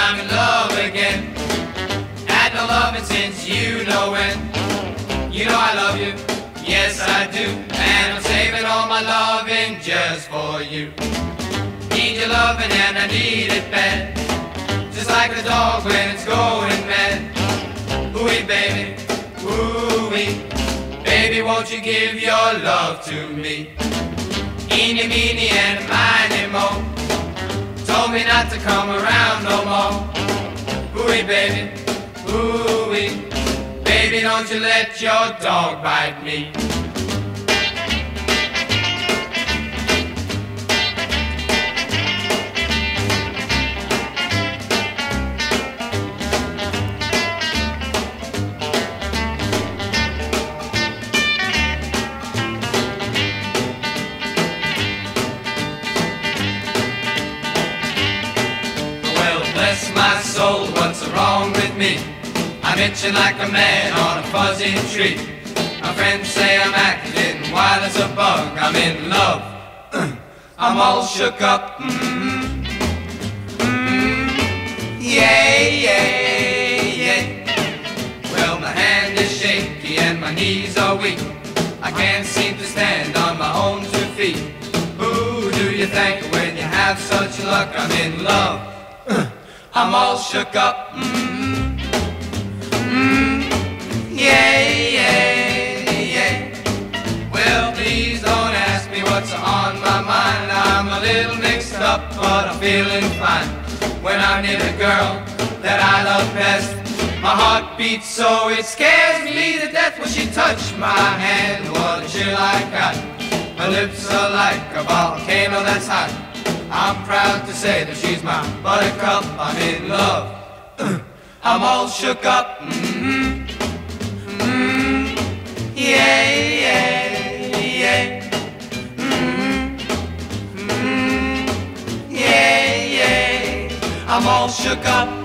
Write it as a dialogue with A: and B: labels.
A: I'm in love again. Had no loving since you know when. You know I love you, yes I do. And I'm saving all my loving just for you. Need your loving and I need it bad. Just like a dog when it's going mad. Ooh-wee baby, ooh-wee. Baby won't you give your love to me. Eeny, meeny and miny mo. Told me not to come around no more. Ooh-wee baby, ooh-wee. Baby don't you let your dog bite me. Bless my soul, what's wrong with me? I'm itching like a man on a fuzzy tree. My friends say I'm acting wild as a bug. I'm in love, I'm all shook up. Yeah, yeah, yeah. Well, my hand is shaky and my knees are weak. I can't seem to stand on my own 2 feet. Who do you thank when you have such luck? I'm in love, I'm all shook up. Yeah, yeah, yeah. Well, please don't ask me what's on my mind. I'm a little mixed up, but I'm feeling fine. When I'm near the girl that I love best, my heart beats so it scares me to death. When she touched my hand, what a chill I got. My lips are like a volcano that's hot. I'm proud to say that she's my buttercup. I'm in love, I'm all shook up. Yeah, yeah, yeah. Yeah, yeah. I'm all shook up.